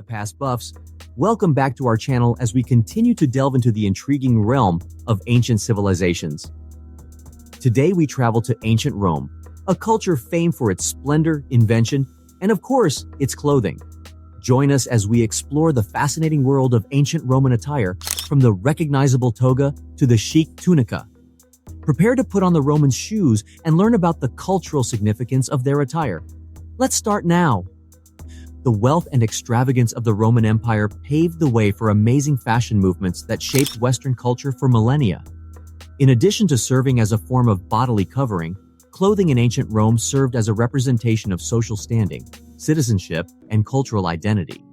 the past buffs. Welcome back to our channel as we continue to delve into the intriguing realm of ancient civilizations. Today we travel to ancient Rome, a culture famed for its splendor, invention, and of course, its clothing. Join us as we explore the fascinating world of ancient Roman attire, from the recognizable toga to the chic tunica. Prepare to put on the Romans' shoes and learn about the cultural significance of their attire. Let's start now. The wealth and extravagance of the Roman Empire paved the way for amazing fashion movements that shaped Western culture for millennia. In addition to serving as a form of bodily covering, clothing in ancient Rome served as a representation of social standing, citizenship, and cultural identity.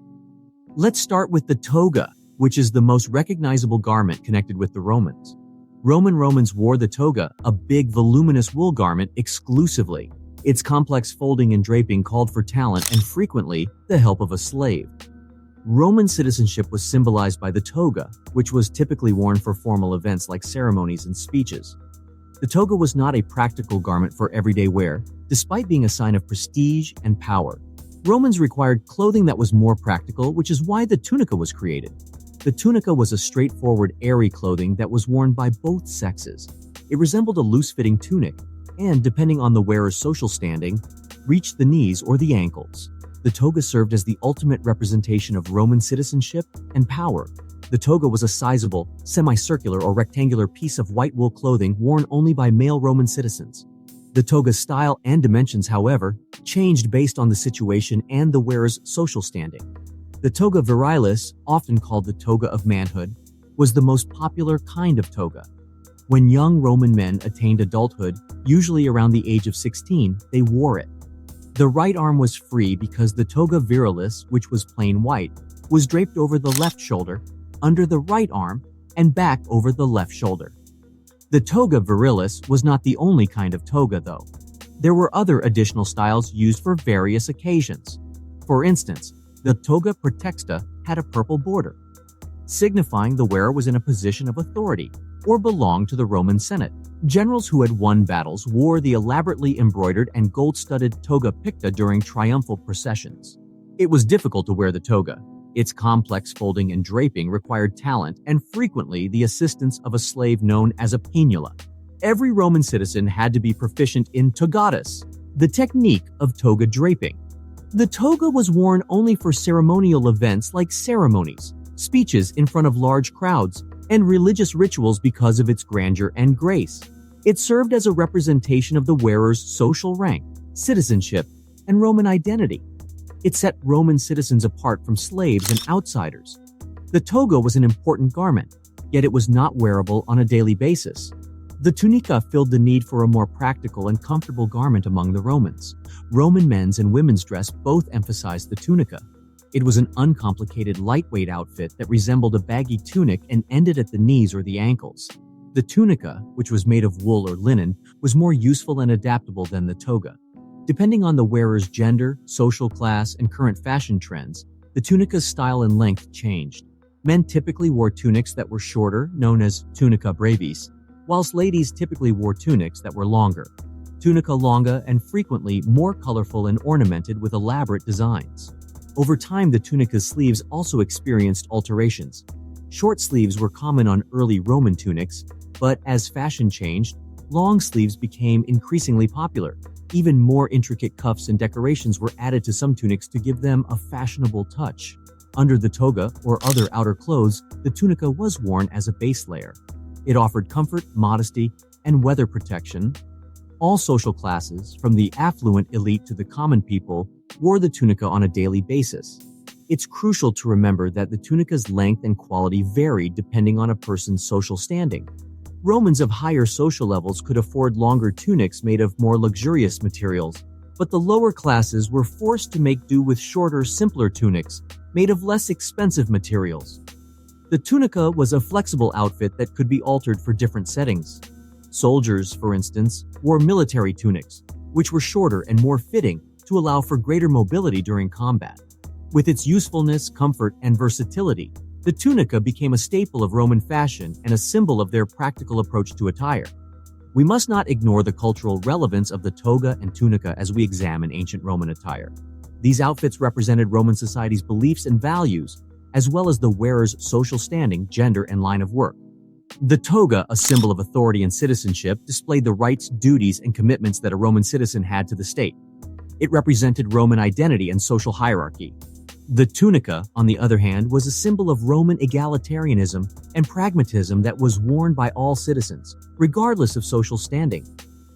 Let's start with the toga, which is the most recognizable garment connected with the Romans. Romans wore the toga, a big, voluminous wool garment, exclusively. Its complex folding and draping called for talent and frequently the help of a slave. Roman citizenship was symbolized by the toga, which was typically worn for formal events like ceremonies and speeches. The toga was not a practical garment for everyday wear, despite being a sign of prestige and power. Romans required clothing that was more practical, which is why the tunica was created. The tunica was a straightforward, airy clothing that was worn by both sexes. It resembled a loose-fitting tunic, and, depending on the wearer's social standing, reached the knees or the ankles. The toga served as the ultimate representation of Roman citizenship and power. The toga was a sizable, semicircular or rectangular piece of white wool clothing worn only by male Roman citizens. The toga's style and dimensions, however, changed based on the situation and the wearer's social standing. The toga virilis, often called the toga of manhood, was the most popular kind of toga. When young Roman men attained adulthood, usually around the age of 16, they wore it. The right arm was free because the toga virilis, which was plain white, was draped over the left shoulder, under the right arm, and back over the left shoulder. The toga virilis was not the only kind of toga, though. There were other additional styles used for various occasions. For instance, the toga praetexta had a purple border, signifying the wearer was in a position of authority or belonged to the Roman Senate. Generals who had won battles wore the elaborately embroidered and gold-studded toga picta during triumphal processions. It was difficult to wear the toga. Its complex folding and draping required talent and frequently the assistance of a slave known as a pinula. Every Roman citizen had to be proficient in togatus, the technique of toga draping. The toga was worn only for ceremonial events like ceremonies, speeches in front of large crowds, and religious rituals because of its grandeur and grace. It served as a representation of the wearer's social rank, citizenship, and Roman identity. It set Roman citizens apart from slaves and outsiders. The toga was an important garment, yet it was not wearable on a daily basis. The tunica filled the need for a more practical and comfortable garment among the Romans. Roman men's and women's dress both emphasized the tunica. It was an uncomplicated, lightweight outfit that resembled a baggy tunic and ended at the knees or the ankles. The tunica, which was made of wool or linen, was more useful and adaptable than the toga. Depending on the wearer's gender, social class, and current fashion trends, the tunica's style and length changed. Men typically wore tunics that were shorter, known as tunica brevis, whilst ladies typically wore tunics that were longer, tunica longa, and frequently more colorful and ornamented with elaborate designs. Over time, the tunica's sleeves also experienced alterations. Short sleeves were common on early Roman tunics, but as fashion changed, long sleeves became increasingly popular. Even more intricate cuffs and decorations were added to some tunics to give them a fashionable touch. Under the toga or other outer clothes, the tunica was worn as a base layer. It offered comfort, modesty, and weather protection. All social classes, from the affluent elite to the common people, wore the tunica on a daily basis. It's crucial to remember that the tunica's length and quality varied depending on a person's social standing. Romans of higher social levels could afford longer tunics made of more luxurious materials, but the lower classes were forced to make do with shorter, simpler tunics made of less expensive materials. The tunica was a flexible outfit that could be altered for different settings. Soldiers, for instance, wore military tunics, which were shorter and more fitting to allow for greater mobility during combat. With its usefulness, comfort, and versatility, the tunica became a staple of Roman fashion and a symbol of their practical approach to attire. We must not ignore the cultural relevance of the toga and tunica as we examine ancient Roman attire. These outfits represented Roman society's beliefs and values, as well as the wearer's social standing, gender, and line of work. The toga, a symbol of authority and citizenship, displayed the rights, duties, and commitments that a Roman citizen had to the state. It represented Roman identity and social hierarchy. The tunica, on the other hand, was a symbol of Roman egalitarianism and pragmatism that was worn by all citizens, regardless of social standing.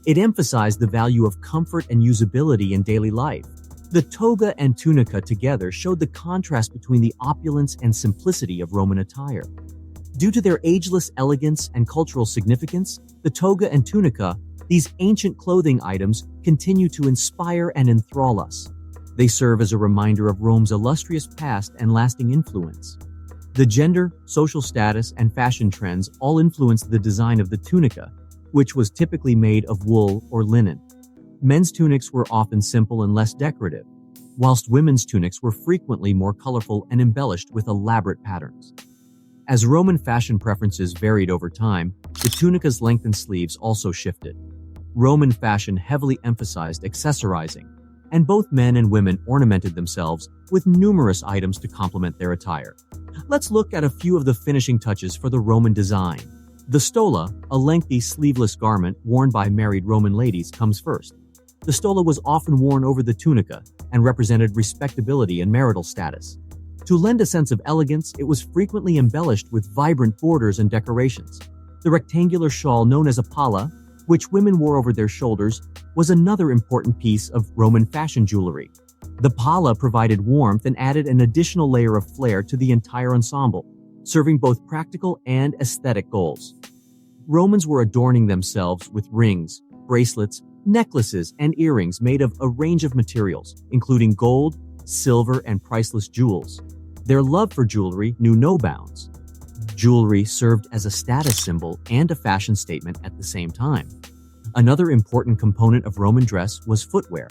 It emphasized the value of comfort and usability in daily life. The toga and tunica together showed the contrast between the opulence and simplicity of Roman attire. Due to their ageless elegance and cultural significance, the toga and tunica, these ancient clothing items, continue to inspire and enthrall us. They serve as a reminder of Rome's illustrious past and lasting influence. The gender, social status, and fashion trends all influenced the design of the tunica, which was typically made of wool or linen. Men's tunics were often simple and less decorative, whilst women's tunics were frequently more colorful and embellished with elaborate patterns. As Roman fashion preferences varied over time, the tunica's length and sleeves also shifted. Roman fashion heavily emphasized accessorizing, and both men and women ornamented themselves with numerous items to complement their attire. Let's look at a few of the finishing touches for the Roman design. The stola, a lengthy sleeveless garment worn by married Roman ladies, comes first. The stola was often worn over the tunica and represented respectability and marital status. To lend a sense of elegance, it was frequently embellished with vibrant borders and decorations. The rectangular shawl known as a palla, which women wore over their shoulders, was another important piece of Roman fashion jewelry. The palla provided warmth and added an additional layer of flair to the entire ensemble, serving both practical and aesthetic goals. Romans were adorning themselves with rings, bracelets, necklaces, and earrings made of a range of materials, including gold, silver, and priceless jewels. Their love for jewelry knew no bounds. Jewelry served as a status symbol and a fashion statement at the same time. Another important component of Roman dress was footwear.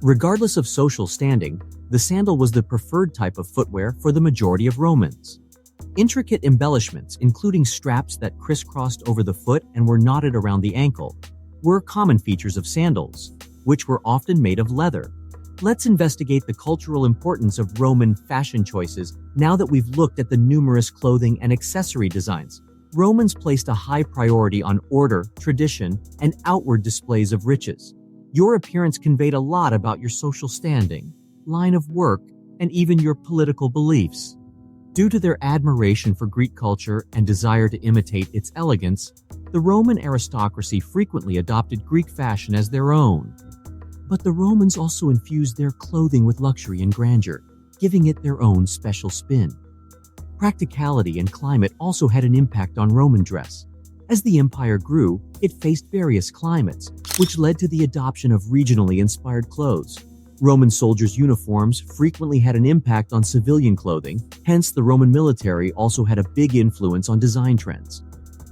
Regardless of social standing, the sandal was the preferred type of footwear for the majority of Romans. Intricate embellishments, including straps that crisscrossed over the foot and were knotted around the ankle, were common features of sandals, which were often made of leather. Let's investigate the cultural importance of Roman fashion choices now that we've looked at the numerous clothing and accessory designs. Romans placed a high priority on order, tradition, and outward displays of riches. Your appearance conveyed a lot about your social standing, line of work, and even your political beliefs. Due to their admiration for Greek culture and desire to imitate its elegance, the Roman aristocracy frequently adopted Greek fashion as their own. But the Romans also infused their clothing with luxury and grandeur, giving it their own special spin. Practicality and climate also had an impact on Roman dress. As the empire grew, it faced various climates, which led to the adoption of regionally inspired clothes. Roman soldiers' uniforms frequently had an impact on civilian clothing, hence the Roman military also had a big influence on design trends.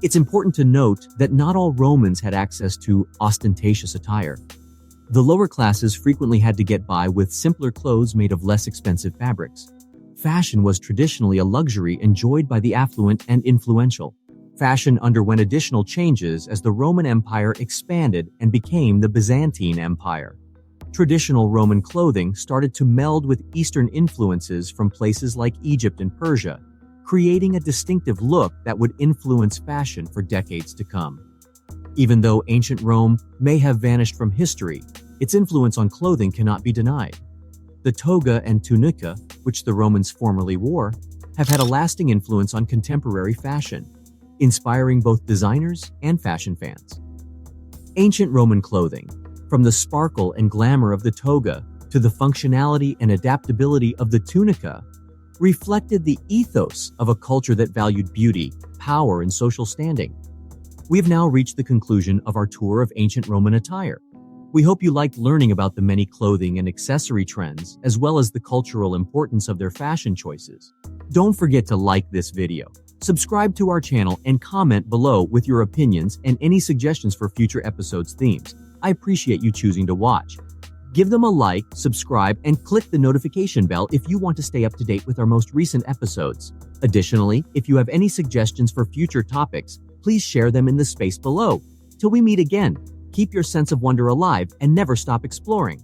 It's important to note that not all Romans had access to ostentatious attire. The lower classes frequently had to get by with simpler clothes made of less expensive fabrics. Fashion was traditionally a luxury enjoyed by the affluent and influential. Fashion underwent additional changes as the Roman Empire expanded and became the Byzantine Empire. Traditional Roman clothing started to meld with Eastern influences from places like Egypt and Persia, creating a distinctive look that would influence fashion for decades to come. Even though ancient Rome may have vanished from history, its influence on clothing cannot be denied. The toga and tunica, which the Romans formerly wore, have had a lasting influence on contemporary fashion, inspiring both designers and fashion fans. Ancient Roman clothing, from the sparkle and glamour of the toga to the functionality and adaptability of the tunica, reflected the ethos of a culture that valued beauty, power, and social standing. We have now reached the conclusion of our tour of ancient Roman attire. We hope you liked learning about the many clothing and accessory trends, as well as the cultural importance of their fashion choices. Don't forget to like this video, subscribe to our channel, and comment below with your opinions and any suggestions for future episodes' themes. I appreciate you choosing to watch. Give them a like, subscribe, and click the notification bell if you want to stay up to date with our most recent episodes. Additionally, if you have any suggestions for future topics, please share them in the space below. Till we meet again, keep your sense of wonder alive and never stop exploring.